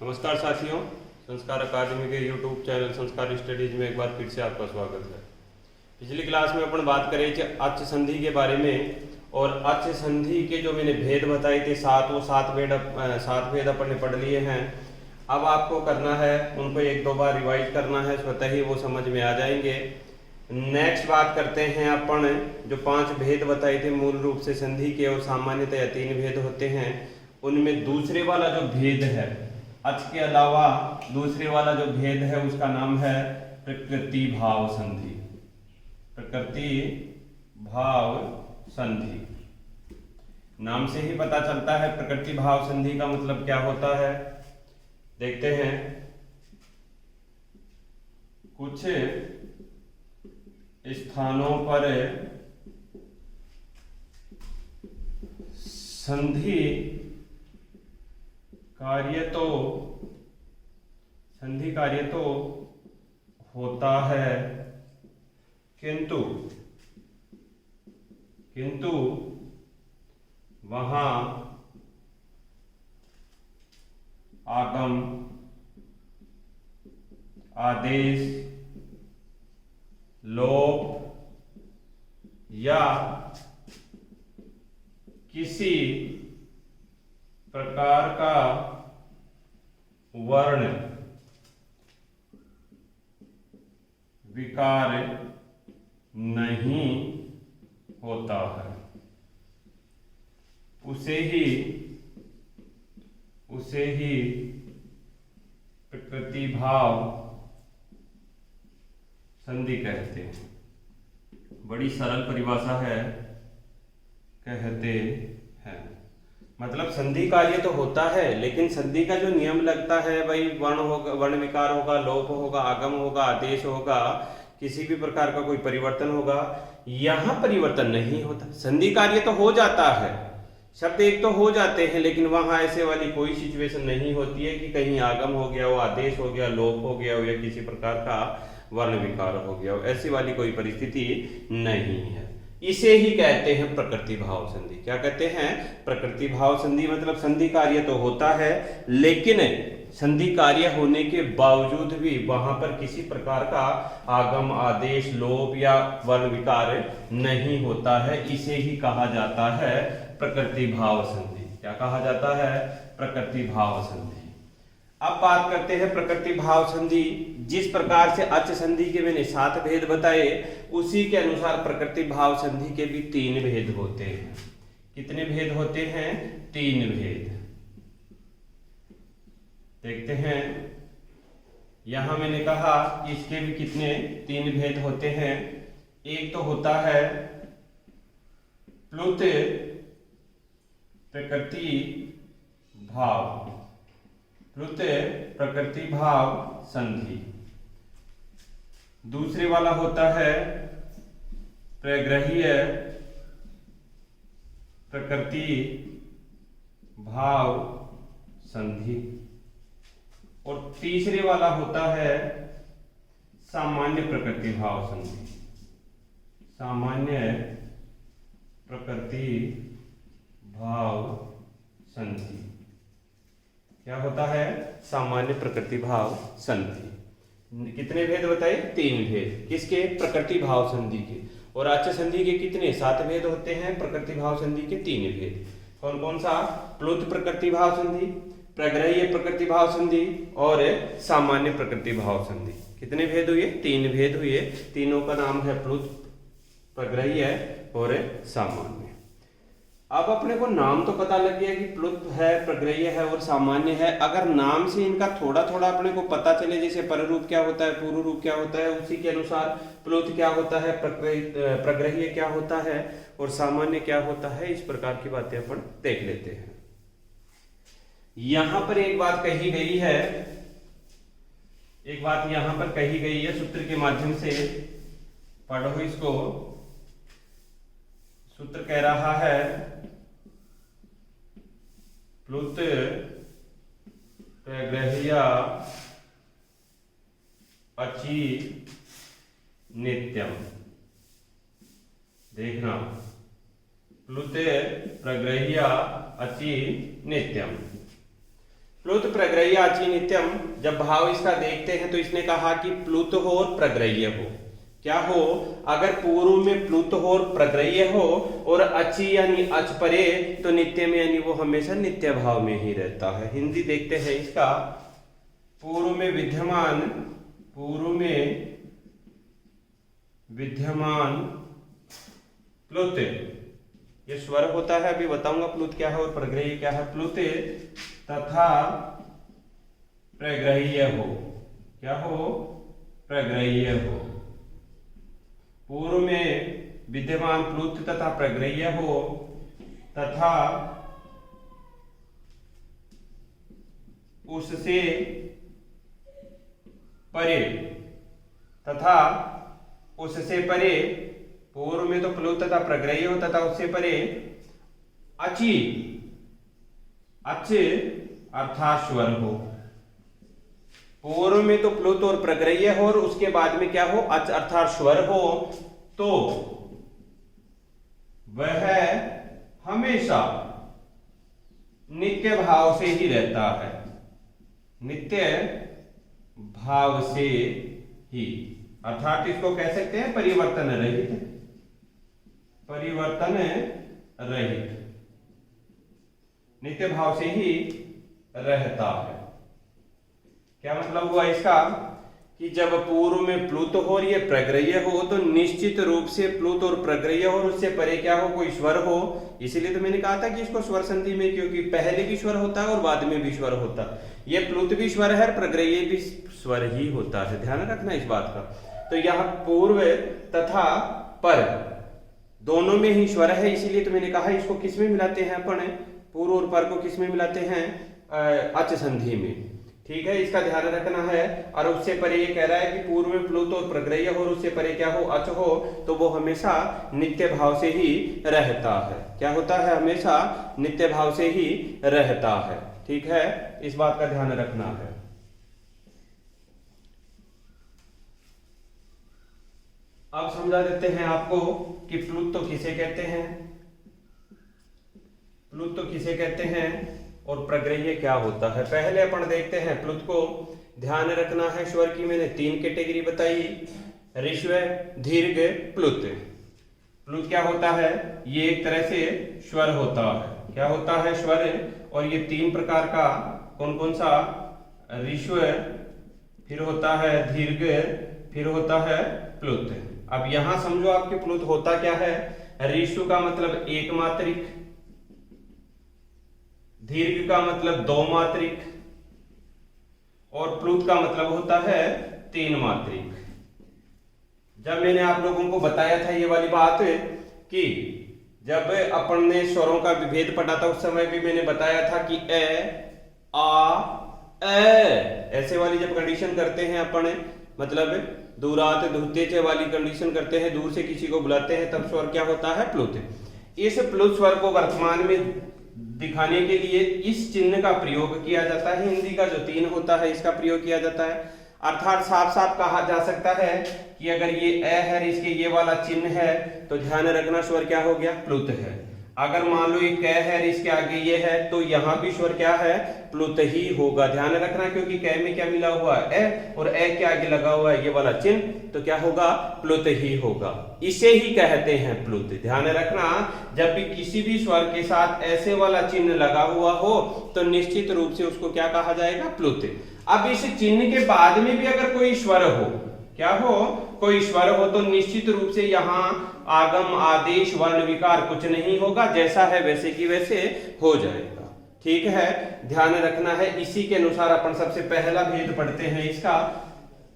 नमस्कार साथियों, संस्कार अकादमी के यूट्यूब चैनल संस्कार स्टडीज में एक बार फिर से आपका स्वागत है। पिछली क्लास में अपन बात करें कि अच् संधि के बारे में, और अच् संधि के जो मैंने भेद बताए थे वो सात भेद अपन ने पढ़ लिए हैं। अब आपको करना है उनको एक दो बार रिवाइज करना है, स्वतः ही वो समझ में आ जाएंगे। नेक्स्ट बात करते हैं अपन, जो 5 भेद बताए थे मूल रूप से संधि के, और सामान्यतः 3 भेद होते हैं। उनमें दूसरे वाला जो भेद है, अच् के अलावा दूसरे वाला जो भेद है उसका नाम है प्रकृति भाव संधि। प्रकृति भाव संधि नाम से ही पता चलता है प्रकृति भाव संधि का मतलब क्या होता है। देखते हैं, कुछ स्थानों पर संधि कार्य तो होता है, किंतु वहां आगम, आदेश, लोप या किसी प्रकार का वर्ण विकार नहीं होता है, उसे ही प्रकृति भाव संधि कहते हैं। बड़ी सरल परिभाषा है, कहते हैं मतलब संधि कार्य तो होता है, लेकिन संधि का जो नियम लगता है भाई, वर्ण होगा, वर्ण विकार होगा, लोप होगा, आगम होगा, आदेश होगा, किसी भी प्रकार का कोई परिवर्तन होगा, यहां परिवर्तन नहीं होता। संधि कार्य तो हो जाता है, शब्द एक तो हो जाते हैं, लेकिन वहां ऐसे वाली कोई सिचुएशन नहीं होती है कि कहीं आगम हो गया हो, आदेश हो गया, लोप हो गया हो, या किसी प्रकार का वर्ण विकार हो गया हो। ऐसी वाली कोई परिस्थिति नहीं है। इसे ही कहते हैं प्रकृति भाव संधि। क्या कहते हैं? प्रकृति भाव संधि। मतलब संधि कार्य तो होता है, लेकिन संधि कार्य होने के बावजूद भी वहां पर किसी प्रकार का आगम, आदेश, लोप या वर्ण विकार नहीं होता है। इसे ही कहा जाता है प्रकृति भाव संधि। क्या कहा जाता है? प्रकृति भाव संधि। अब बात करते हैं प्रकृति भाव संधि। जिस प्रकार से अच् संधि के मैंने 7 भेद बताए, उसी के अनुसार प्रकृति भाव संधि के भी 3 भेद होते हैं। कितने भेद होते हैं? 3 भेद। देखते हैं, यहां मैंने कहा कि इसके भी कितने 3 भेद होते हैं। एक तो होता है प्लुत प्रकृति भाव, प्लुत प्रकृति भाव संधि। दूसरे वाला होता है प्रग्रहीय प्रकृति भाव संधि, और तीसरे वाला होता है सामान्य प्रकृति भाव संधि। सामान्य प्रकृति भाव संधि। क्या होता है? सामान्य प्रकृति भाव संधि। कितने भेद बताए? 3 भेद। किसके? प्रकृति भाव संधि के। और अच् संधि के कितने? 7 भेद होते हैं। प्रकृति भाव संधि के 3 भेद। कौन कौन सा? प्लुत प्रकृति भाव संधि, प्रग्रहीय प्रकृति भाव संधि और सामान्य प्रकृति भाव संधि। कितने भेद हुए? 3 भेद हुए। तीनों का नाम है प्लुत, प्रग्रहीय और सामान्य। अब अपने को नाम तो पता लग गया कि प्लुत है, प्रग्रहीय है और सामान्य है। अगर नाम से इनका थोड़ा थोड़ा अपने को पता चले, जैसे पररूप क्या होता है, पूर्व रूप क्या होता है, उसी के अनुसार प्लुत क्या होता है, प्रग्रहीय क्या होता है और सामान्य क्या होता है, इस प्रकार की बातें अपन देख लेते हैं। यहां पर एक बात कही गई है, एक बात यहां पर कही गई है, सूत्र के माध्यम से पढ़ो इसको। सूत्र कह रहा है प्लुत प्रग्रहीय अचि नित्यम। देखना, प्लुते प्रग्रह्य अचि नित्यम। प्लुत प्रग्रह्य अचि नित्यम, जब भाव इसका देखते हैं तो इसने कहा कि प्लुत हो और प्रग्रह्य हो। क्या हो? अगर पूर्व में प्लुत हो और प्रग्रह्य हो और अचि यानी अच परे, तो नित्य में यानी वो हमेशा नित्य भाव में ही रहता है। हिंदी देखते हैं इसका। पूर्व में विद्यमान प्लुत, ये स्वर होता है, अभी बताऊंगा प्लुत क्या है और प्रग्रह्य क्या है। प्लुत तथा प्रग्रह्य हो। क्या हो? प्रग्रह्य हो। पूर्व में विद्यमान प्लुत तथा प्रग्रह्य हो तथा उससे परे, पूर्व में तो प्लुत तथा प्रग्रह्य हो तथा उससे परे अचि, अच अर्थात स्वर हो। पूर्व में तो प्लुत और प्रग्रह्य हो और उसके बाद में क्या हो? अच अर्थात स्वर हो, तो वह हमेशा नित्य भाव से ही रहता है। नित्य भाव से ही, अर्थात इसको कह सकते हैं परिवर्तन रहित। नित्य भाव से ही रहता है। क्या मतलब हुआ इसका? कि जब पूर्व में प्लुत हो और ये प्रग्रह्य हो, तो निश्चित रूप से प्लुत और प्रग्रह्य हो और उससे परे क्या हो? कोई स्वर हो। इसीलिए तो मैंने कहा था कि इसको स्वर संधि में, क्योंकि पहले भी स्वर होता है और बाद में भी स्वर होता है। ये प्लुत भी स्वर है, प्रग्रह्य भी स्वर ही होता है, ध्यान रखना इस बात का। तो यहाँ पूर्व तथा पर दोनों में ही स्वर है, इसीलिए तो मैंने कहा इसको किस में मिलाते हैं अपन? पूर्व और पर को किस में मिलाते हैं? अच संधि में। ठीक है, इसका ध्यान रखना है। और उससे परे ये कह रहा है कि पूर्व में प्लुत और प्रग्रह्य हो और उससे परे क्या हो? अच हो, तो वो हमेशा नित्य भाव से ही रहता है। क्या होता है? हमेशा नित्य भाव से ही रहता है। ठीक है, इस बात का ध्यान रखना है। अब समझा देते हैं आपको कि प्लुत तो किसे कहते हैं, और प्रग्रह्य क्या होता है। पहले अपन देखते हैं प्लुत को। ध्यान रखना है, स्वर की मैंने 3 कैटेगरी बताई, ऋस्व, दीर्घ, प्लुत। प्लुत क्या होता है? ये एक तरह से स्वर होता है। क्या होता है? स्वर। और ये 3 प्रकार का, कौन कौन सा? ऋस्व, फिर होता है दीर्घ, फिर होता है प्लुत। अब यहां समझो आपके प्लुत होता क्या है। ऋस्व का मतलब एक मात्रिक, दीर्घ का मतलब 2 मात्रिक, और प्लुत का मतलब होता है 3 मात्रिक। जब मैंने आप लोगों को बताया था ये वाली बात कि जब अपन ने स्वरों का विभेद पढ़ा था, उस समय भी मैंने बताया था कि ए, आ, ऐसे वाली जब कंडीशन करते हैं अपन, मतलब दूरात धुते वाली कंडीशन करते हैं, दूर से किसी को बुलाते हैं, तब स्वर क्या होता है? प्लुत। इस प्लुत स्वर को वर्तमान में दिखाने के लिए इस चिन्ह का प्रयोग किया जाता है। हिंदी का जो 3 होता है इसका प्रयोग किया जाता है। अर्थात साफ साफ कहा जा सकता है कि अगर ये ए है, इसके ये वाला चिन्ह है, तो ध्यान रखना स्वर क्या हो गया? प्लुत है। अगर मान लो ये कै है, इसके आगे ये है, तो यहाँ भी स्वर क्या है? प्लुत ही होगा। ध्यान रखना, क्योंकि कै में क्या मिला हुआ है? ए, और ए के आगे लगा हुआ है ये वाला चिन्ह, तो क्या होगा? प्लुत ही होगा। इसे ही कहते हैं प्लुत। ध्यान रखना, जब भी किसी भी स्वर के साथ ऐसे वाला चिन्ह लगा हुआ हो, तो निश्चित रूप से उसको क्या कहा जाएगा? प्लुत। अब इस चिन्ह के बाद में भी अगर कोई स्वर हो, क्या हो? कोई स्वर हो, तो निश्चित रूप से यहाँ आगम, आदेश, वर्ण, विकार कुछ नहीं होगा, जैसा है वैसे की वैसे हो जाएगा। ठीक है, ध्यान रखना है। इसी के अनुसार अपन सबसे पहला भेद पढ़ते हैं इसका,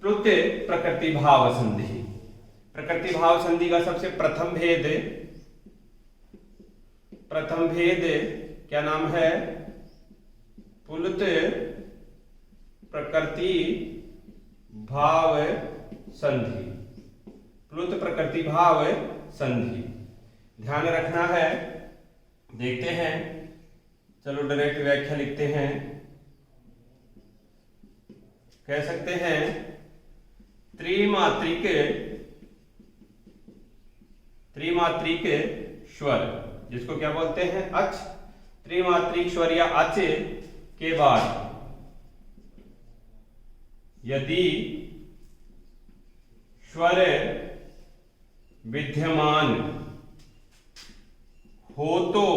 प्लुत प्रकृति भाव संधि। प्रकृति भाव संधि का सबसे प्रथम भेद क्या नाम है? प्लुत प्रकृति भाव संधि। प्लुत प्रकृति भाव संधि, ध्यान रखना है। देखते हैं, चलो डायरेक्ट व्याख्या लिखते हैं। कह सकते हैं त्रिमात्रिक स्वर, जिसको क्या बोलते हैं? अच। त्रिमात्रिक स्वर या अच के बाद यदि स्वर विद्यमान हो तो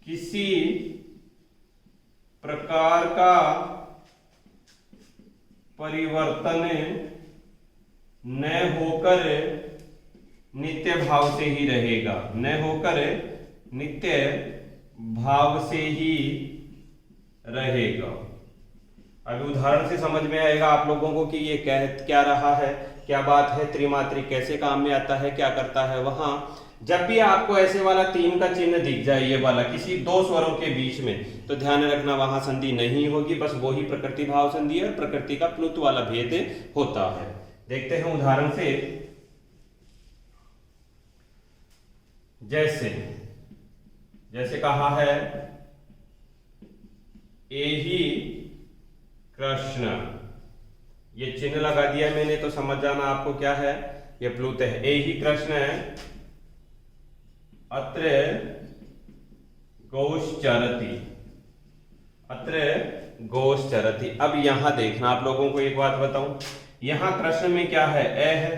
किसी प्रकार का परिवर्तन न होकर नित्य भाव से ही रहेगा, न होकर नित्य भाव से ही रहेगा। अभी उदाहरण से समझ में आएगा आप लोगों को कि ये क्या रहा है, क्या बात है, त्रिमात्रिक कैसे काम में आता है, क्या करता है। वहां जब भी आपको ऐसे वाला 3 का चिन्ह दिख जाए, ये वाला किसी 2 स्वरों के बीच में, तो ध्यान रखना वहां संधि नहीं होगी, बस वो ही प्रकृति भाव संधि है और प्रकृति का प्लुत वाला भेद होता है। देखते हैं उदाहरण से, जैसे कहा है एहि कृष्ण, ये चिन्ह लगा दिया मैंने, तो समझ जाना आपको क्या है, ये प्लुत है। एहि कृष्ण अत्र गोश्चरति, अत्र गोश्चरति। अब यहां देखना, आप लोगों को एक बात बताऊं, यहां कृष्ण में क्या है, ए है,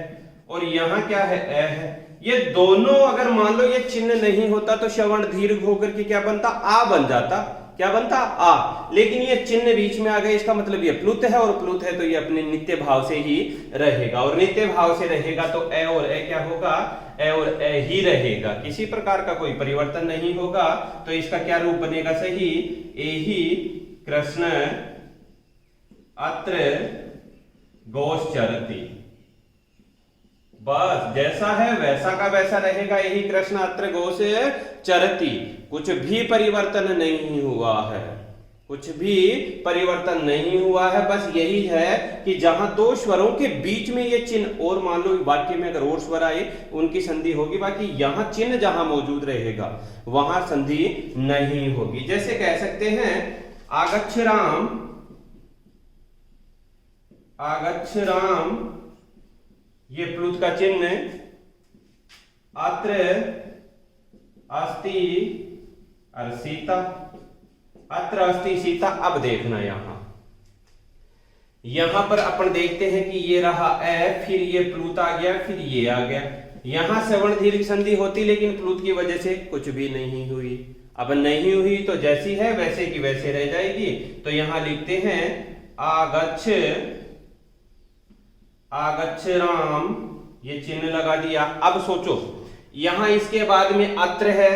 और यहां क्या है, ए है। ये दोनों अगर मान लो ये चिन्ह नहीं होता तो श्रवण दीर्घ होकर के क्या बनता, आ बन जाता, क्या बनता, आ। लेकिन ये चिन्ह बीच में आ गए, इसका मतलब ये प्लुत है, और प्लुत है तो ये अपने नित्य भाव से ही रहेगा, और नित्य भाव से रहेगा तो ए और ए क्या होगा, ए और ए ही रहेगा, किसी प्रकार का कोई परिवर्तन नहीं होगा। तो इसका क्या रूप बनेगा सही, एहि कृष्ण अत्र गोश्चरति। बस जैसा है वैसा का वैसा रहेगा, यही कृष्ण अत्र गोश्चरति, कुछ भी परिवर्तन नहीं हुआ है, कुछ भी परिवर्तन नहीं हुआ है। बस यही है कि जहां 2 स्वरों के बीच में ये चिन्ह, और मान लो वाक्य में अगर और स्वर आए उनकी संधि होगी, बाकी यहां चिन्ह जहां मौजूद रहेगा वहां संधि नहीं होगी। जैसे कह सकते हैं आगच्छ राम, आगच्छ राम, ये प्लुत का चिन्ह, अत्र अस्ति और सीता, अत्र अस्ति सीता। अब देखना यहां पर अपन देखते हैं कि ये रहा ए, फिर ये प्लुत आ गया, फिर ये आ गया। यहां श्रवण दीर्घ संधि होती, लेकिन प्लुत की वजह से कुछ भी नहीं हुई। अब नहीं हुई तो जैसी है वैसे की वैसे रह जाएगी। तो यहां लिखते हैं आगच्छ, आगच्छ राम, ये चिन्ह लगा दिया। अब सोचो यहां इसके बाद में अत्र है,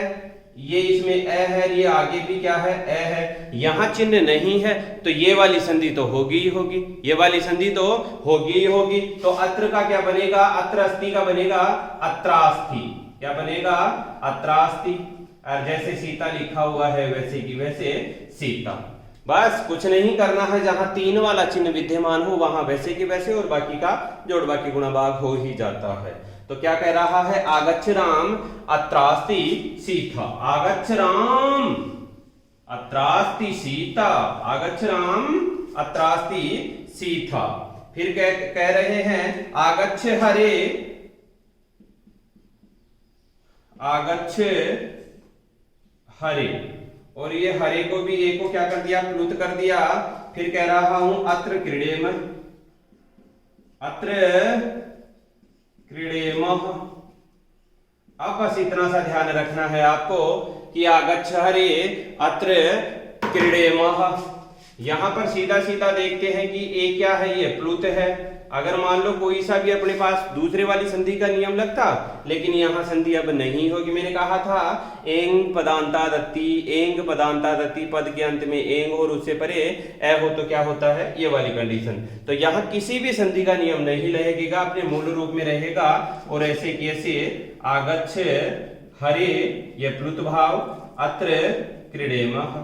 ये इसमें ए है, ये आगे भी क्या है, ए है। यहां चिन्ह नहीं है तो ये वाली संधि तो होगी ही होगी, ये वाली संधि तो होगी ही होगी। तो अत्र का क्या बनेगा, अत्र अस्ति का बनेगा अत्रास्ति, क्या बनेगा, अत्रास्ति। और जैसे सीता लिखा हुआ है वैसे की वैसे सीता। बस कुछ नहीं करना है, जहां 3 वाला चिन्ह विद्यमान हो वहां वैसे की वैसे, और बाकी का जोड़ बाकी गुणा भाग हो ही जाता है। तो क्या कह रहा है, आगच्छ राम अत्रास्ति सीता, आगच्छ राम अत्रास्ति सीता, आगच्छ राम अत्रास्ति सीता। फिर कह रहे हैं आगच्छ हरे, आगच्छ हरे, और ये हरे को भी ए को क्या कर दिया, प्लुत कर दिया। फिर कह रहा हूं अत्र क्रीडेम, अत्र क्रीडेम। अब बस इतना सा ध्यान रखना है आपको कि आगच्छ हरे अत्र क्रीडेम। यहां पर सीधा सीधा देखते हैं कि ए क्या है, ये प्लुत है। अगर मान लो कोई सा भी अपने पास दूसरे वाली संधि का नियम लगता, लेकिन यहां संधि अब नहीं होगी। मैंने कहा था एंग पदांता दत्ती, एंग पदांता दत्ती, पद के अंत में एंग और उससे परे ए हो तो क्या होता है, ये वाली कंडीशन। तो यहां किसी भी संधि का नियम नहीं लगेगा, अपने मूल रूप में रहेगा। और ऐसे कैसे, आगच्छ हरे ये प्लुत भाव, अत्र क्रीडेमः,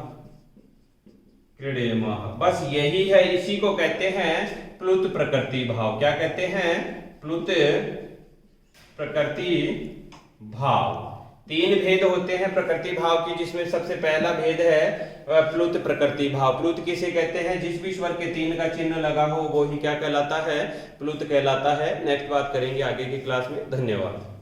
क्रीडेमः। बस यही है, इसी को कहते हैं प्लुत प्रकृति भाव। क्या कहते हैं, प्लुत प्रकृति भाव। 3 भेद होते हैं प्रकृति भाव की, जिसमें सबसे पहला भेद है प्लुत प्रकृति भाव। प्लुत किसे कहते हैं, जिस भी स्वर के 3 का चिन्ह लगा हो वो ही क्या कहलाता है, प्लुत कहलाता है। नेक्स्ट बात करेंगे आगे की क्लास में। धन्यवाद।